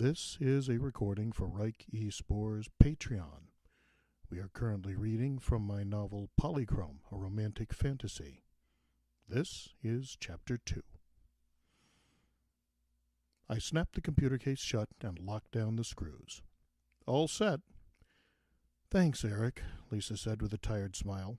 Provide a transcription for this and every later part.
This is a recording for Reich E. Spore's Patreon. We are currently reading from my novel Polychrome, a romantic fantasy. This is Chapter 2. I snapped the computer case shut and locked down the screws. All set. Thanks, Eric, Lisa said with a tired smile.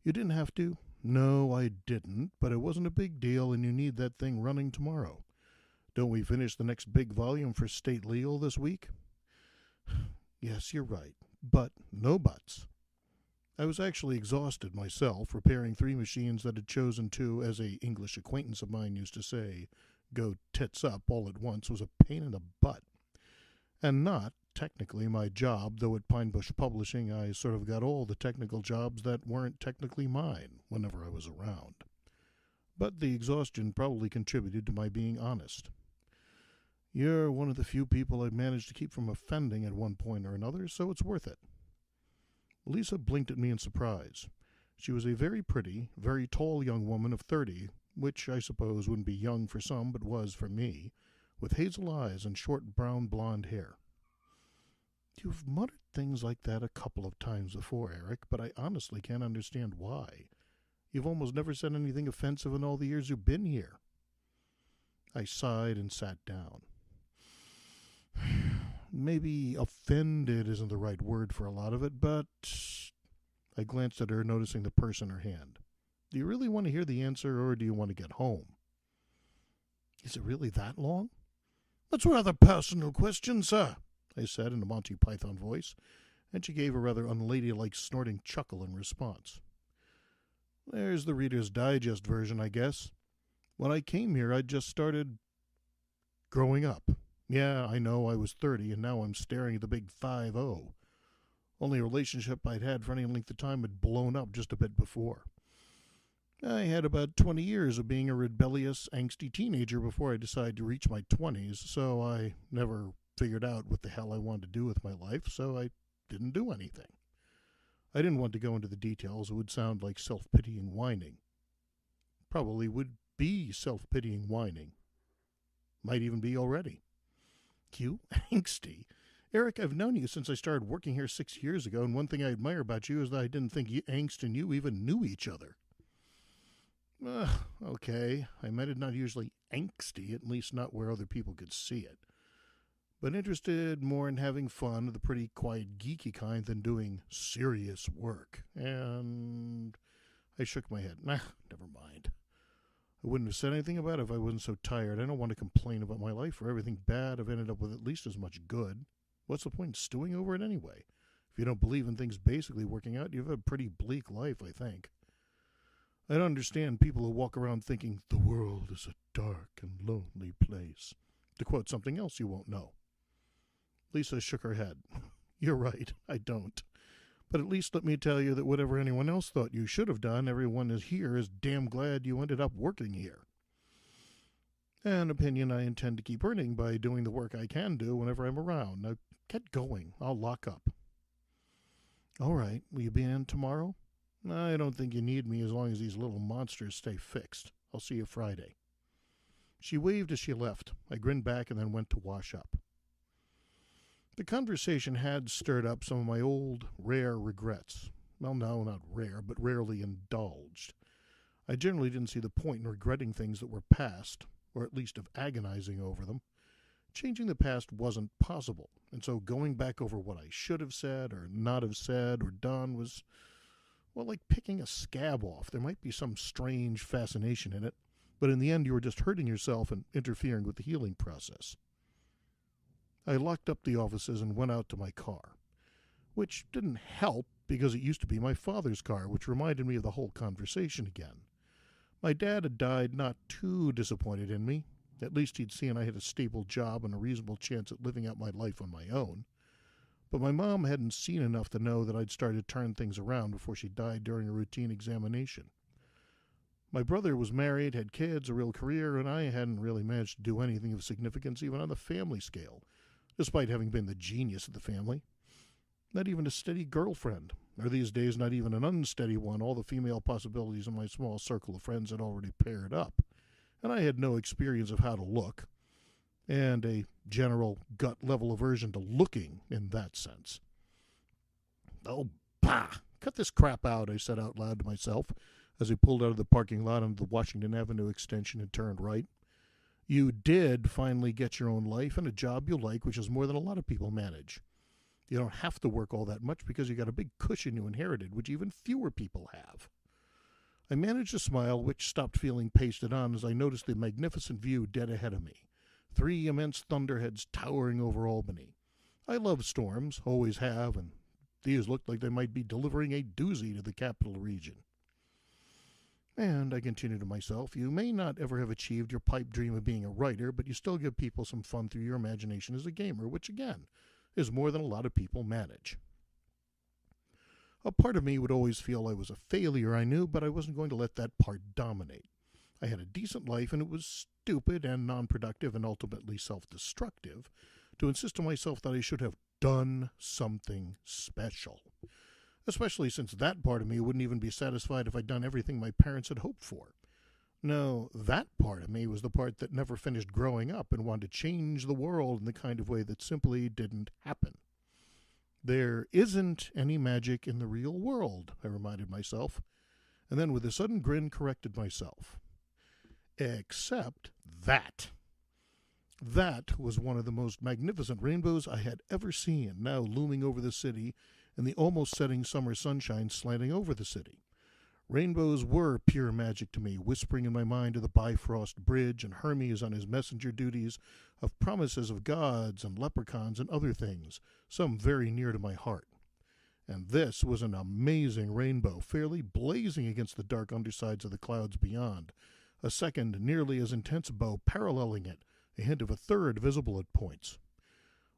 You didn't have to? No, I didn't, but it wasn't a big deal and you need that thing running tomorrow. Don't we finish the next big volume for State Legal this week? Yes, you're right, but no buts. I was actually exhausted myself, repairing 3 machines that had chosen to, as a English acquaintance of mine used to say, go tits up all at once was a pain in the butt. And not technically my job, though at Pine Bush Publishing I sort of got all the technical jobs that weren't technically mine whenever I was around. But the exhaustion probably contributed to my being honest. You're one of the few people I've managed to keep from offending at one point or another, so it's worth it. Lisa blinked at me in surprise. She was a very pretty, very tall young woman of 30, which I suppose wouldn't be young for some, but was for me, with hazel eyes and short brown blonde hair. You've muttered things like that a couple of times before, Eric, but I honestly can't understand why. You've almost never said anything offensive in all the years you've been here. I sighed and sat down. Maybe offended isn't the right word for a lot of it, but... I glanced at her, noticing the purse in her hand. Do you really want to hear the answer, or do you want to get home? Is it really that long? That's a rather personal question, sir, I said in a Monty Python voice, and she gave a rather unladylike snorting chuckle in response. There's the Reader's Digest version, I guess. When I came here, I'd just started growing up. Yeah, I know I was 30, and now I'm staring at the big 5-0. Only relationship I'd had for any length of time had blown up just a bit before. I had about 20 years of being a rebellious, angsty teenager before I decided to reach my 20s, so I never figured out what the hell I wanted to do with my life, so I didn't do anything. I didn't want to go into the details. It would sound like self-pitying whining. Probably would be self-pitying whining. Might even be already. You? Angsty? Eric, I've known you since I started working here 6 years ago, and one thing I admire about you is that I didn't think angst and you even knew each other. Okay. I might have not usually angsty, at least not where other people could see it. But interested more in having fun of the pretty quiet, geeky kind than doing serious work. And I shook my head. Never mind. I wouldn't have said anything about it if I wasn't so tired. I don't want to complain about my life. For everything bad, I've ended up with at least as much good. What's the point in stewing over it anyway? If you don't believe in things basically working out, you have a pretty bleak life, I think. I don't understand people who walk around thinking the world is a dark and lonely place. To quote something else you won't know. Lisa shook her head. You're right, I don't. But at least let me tell you that whatever anyone else thought you should have done, everyone here is damn glad you ended up working here. An opinion I intend to keep earning by doing the work I can do whenever I'm around. Now, get going. I'll lock up. All right. Will you be in tomorrow? I don't think you need me as long as these little monsters stay fixed. I'll see you Friday. She waved as she left. I grinned back and then went to wash up. The conversation had stirred up some of my old, rare regrets. Well, no, not rare, but rarely indulged. I generally didn't see the point in regretting things that were past, or at least of agonizing over them. Changing the past wasn't possible, and so going back over what I should have said or not have said or done was, well, like picking a scab off. There might be some strange fascination in it, but in the end you were just hurting yourself and interfering with the healing process. I locked up the offices and went out to my car, which didn't help because it used to be my father's car, which reminded me of the whole conversation again. My dad had died not too disappointed in me. At least he'd seen I had a stable job and a reasonable chance at living out my life on my own. But my mom hadn't seen enough to know that I'd started to turn things around before she died during a routine examination. My brother was married, had kids, a real career, and I hadn't really managed to do anything of significance even on the family scale, despite having been the genius of the family. Not even a steady girlfriend, or these days not even an unsteady one. All the female possibilities in my small circle of friends had already paired up, and I had no experience of how to look. and a general gut-level aversion to looking in that sense. "Oh, bah! Cut this crap out," I said out loud to myself as I pulled out of the parking lot onto the Washington Avenue extension and turned right. "You did finally get your own life and a job you like, which is more than a lot of people manage. You don't have to work all that much because you got a big cushion you inherited, which even fewer people have." I managed a smile, which stopped feeling pasted on as I noticed the magnificent view dead ahead of me. 3 immense thunderheads towering over Albany. I love storms, always have, and these looked like they might be delivering a doozy to the capital region. "And," I continued to myself, "you may not ever have achieved your pipe dream of being a writer, but you still give people some fun through your imagination as a gamer, which, again, is more than a lot of people manage." A part of me would always feel I was a failure, I knew, but I wasn't going to let that part dominate. I had a decent life, and it was stupid and non-productive and ultimately self-destructive to insist to myself that I should have done something special, especially since that part of me wouldn't even be satisfied if I'd done everything my parents had hoped for. No, that part of me was the part that never finished growing up and wanted to change the world in the kind of way that simply didn't happen. There isn't any magic in the real world, I reminded myself, and then with a sudden grin corrected myself. Except that. That was one of the most magnificent rainbows I had ever seen, now looming over the city in the almost setting summer sunshine slanting over the city. Rainbows were pure magic to me, whispering in my mind of the Bifrost Bridge and Hermes on his messenger duties, of promises of gods and leprechauns and other things, some very near to my heart. And this was an amazing rainbow, fairly blazing against the dark undersides of the clouds beyond, a second nearly as intense bow paralleling it, a hint of a third visible at points.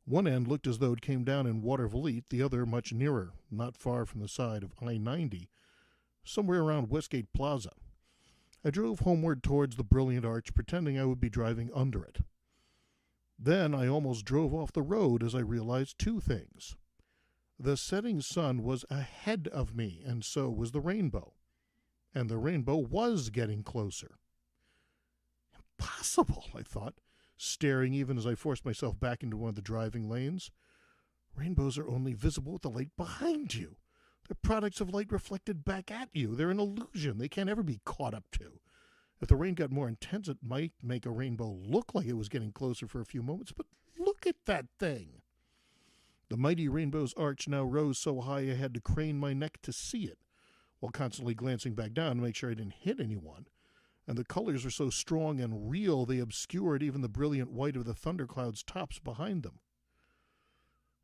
One end looked as though it came down in Water Vliet, the other much nearer, not far from the side of I-90, somewhere around Westgate Plaza. I drove homeward towards the brilliant arch, pretending I would be driving under it. Then I almost drove off the road as I realized 2 things. The setting sun was ahead of me, and so was the rainbow. And the rainbow was getting closer. Impossible, I thought, staring even as I forced myself back into one of the driving lanes. Rainbows are only visible with the light behind you. They're products of light reflected back at you. They're an illusion they can't ever be caught up to. If the rain got more intense, it might make a rainbow look like it was getting closer for a few moments, but look at that thing. The mighty rainbow's arch now rose so high I had to crane my neck to see it, while constantly glancing back down to make sure I didn't hit anyone. And the colors were so strong and real they obscured even the brilliant white of the thunderclouds' tops behind them.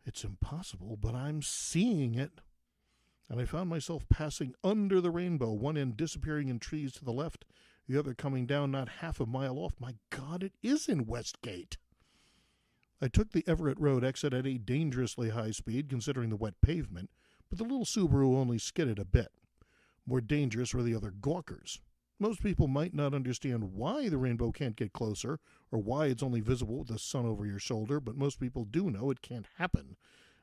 It's impossible, but I'm seeing it. And I found myself passing under the rainbow, one end disappearing in trees to the left, the other coming down not half a mile off. My God, it is in Westgate. I took the Everett Road exit at a dangerously high speed, considering the wet pavement, but the little Subaru only skidded a bit. More dangerous were the other gawkers. Most people might not understand why the rainbow can't get closer, or why it's only visible with the sun over your shoulder, but most people do know it can't happen.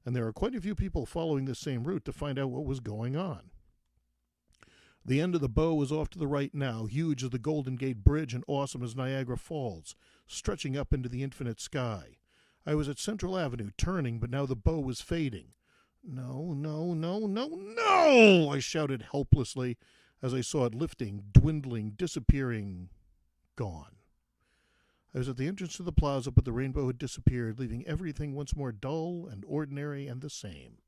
And there are quite a few people following this same route to find out what was going on. The end of the bow was off to the right now, huge as the Golden Gate Bridge and awesome as Niagara Falls, stretching up into the infinite sky. I was at Central Avenue, turning, but now the bow was fading. No, no, no, no, no! I shouted helplessly as I saw it lifting, dwindling, disappearing, gone. I was at the entrance to the plaza, but the rainbow had disappeared, leaving everything once more dull and ordinary and the same.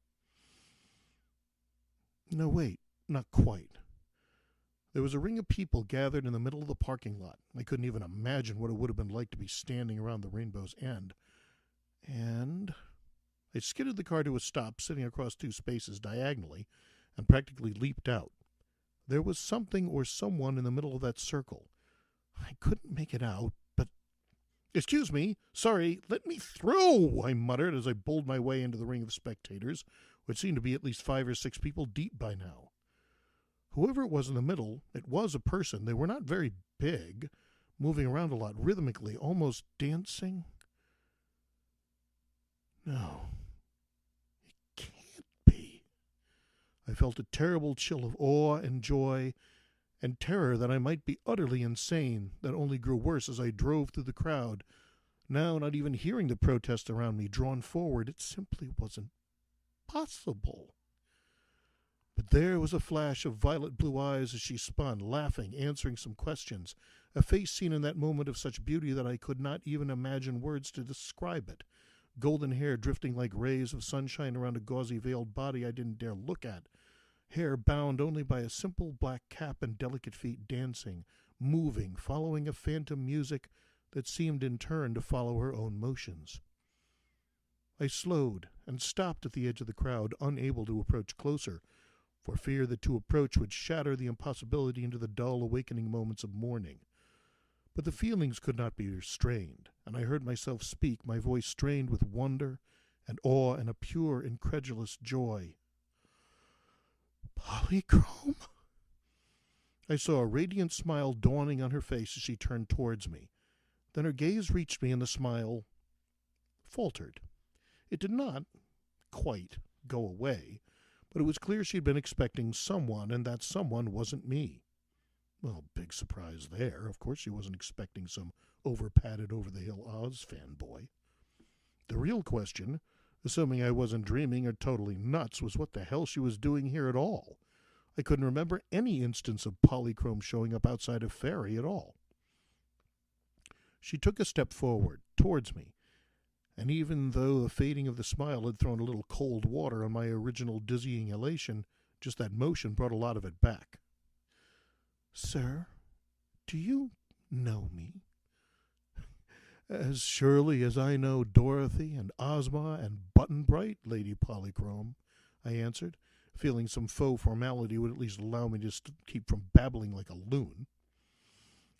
No, wait, not quite. There was a ring of people gathered in the middle of the parking lot. I couldn't even imagine what it would have been like to be standing around the rainbow's end. And I skidded the car to a stop, sitting across 2 spaces diagonally, and practically leaped out. There was something or someone in the middle of that circle. I couldn't make it out, but... "Excuse me, sorry, let me through," I muttered as I bowled my way into the ring of spectators, which seemed to be at least 5 or 6 people deep by now. Whoever it was in the middle, it was a person. They were not very big, moving around a lot rhythmically, almost dancing. No, it can't be. I felt a terrible chill of awe and joy and terror that I might be utterly insane, that only grew worse as I drove through the crowd, Now, not even hearing the protest around me drawn forward, it simply wasn't possible. But there was a flash of violet blue eyes as she spun, laughing, answering some questions, a face seen in that moment of such beauty that I could not even imagine words to describe it. Golden hair drifting like rays of sunshine around a gauzy veiled body I didn't dare look at, hair bound only by a simple black cap and delicate feet dancing, moving, following a phantom music that seemed in turn to follow her own motions. I slowed and stopped at the edge of the crowd, unable to approach closer, for fear that to approach would shatter the impossibility into the dull awakening moments of morning. But the feelings could not be restrained, and I heard myself speak, my voice strained with wonder and awe and a pure, incredulous joy. "Polychrome?" I saw a radiant smile dawning on her face as she turned towards me. Then her gaze reached me and the smile faltered. It did not quite go away, but it was clear she'd been expecting someone, and that someone wasn't me. Well, big surprise there. Of course she wasn't expecting some over-padded, over-the-hill Oz fanboy. The real question, assuming I wasn't dreaming or totally nuts, was what the hell she was doing here at all. I couldn't remember any instance of Polychrome showing up outside of Fairy at all. She took a step forward, towards me, and even though the fading of the smile had thrown a little cold water on my original dizzying elation, just that motion brought a lot of it back. "Sir, do you know me?" "As surely as I know Dorothy and Ozma and Button-Bright, Lady Polychrome," I answered, feeling some faux formality would at least allow me to keep from babbling like a loon.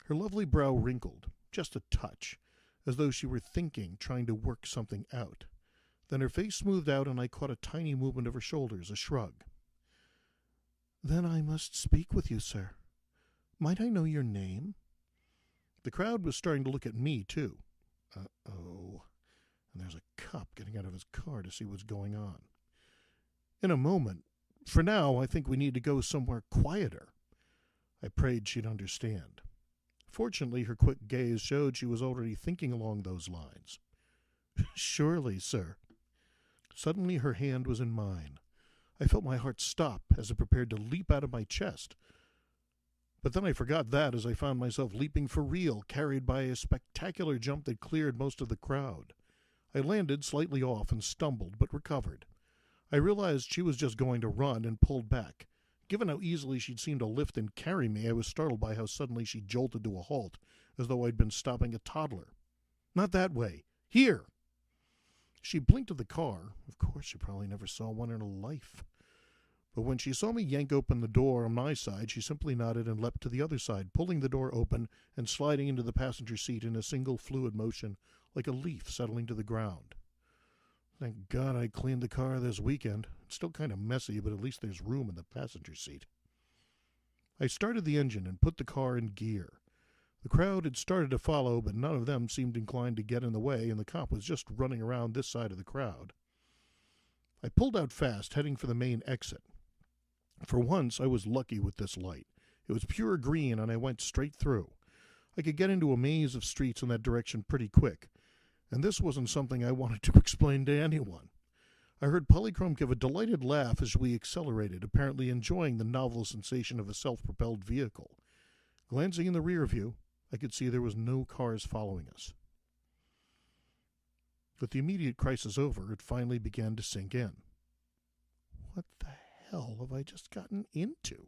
Her lovely brow wrinkled, just a touch, as though she were thinking, trying to work something out. Then her face smoothed out and I caught a tiny movement of her shoulders, a shrug. "Then I must speak with you, sir. Might I know your name?" The crowd was starting to look at me, too. Uh-oh. And there's a cop getting out of his car to see what's going on. "In a moment. For now, I think we need to go somewhere quieter." I prayed she'd understand. Fortunately, her quick gaze showed she was already thinking along those lines. "Surely, sir." Suddenly her hand was in mine. I felt my heart stop as it prepared to leap out of my chest. But then I forgot that as I found myself leaping for real, carried by a spectacular jump that cleared most of the crowd. I landed slightly off and stumbled, but recovered. I realized she was just going to run and pulled back. Given how easily she'd seemed to lift and carry me, I was startled by how suddenly she jolted to a halt, as though I'd been stopping a toddler. "Not that way. Here!" She blinked at the car. Of course, she probably never saw one in her life. But when she saw me yank open the door on my side, she simply nodded and leapt to the other side, pulling the door open and sliding into the passenger seat in a single fluid motion, like a leaf settling to the ground. Thank God I cleaned the car this weekend. It's still kind of messy, but at least there's room in the passenger seat. I started the engine and put the car in gear. The crowd had started to follow, but none of them seemed inclined to get in the way, and the cop was just running around this side of the crowd. I pulled out fast, heading for the main exit. For once, I was lucky with this light. It was pure green, and I went straight through. I could get into a maze of streets in that direction pretty quick, and this wasn't something I wanted to explain to anyone. I heard Polychrome give a delighted laugh as we accelerated, apparently enjoying the novel sensation of a self-propelled vehicle. Glancing in the rear view, I could see there was no cars following us. With the immediate crisis over, it finally began to sink in. What the hell have I just gotten into?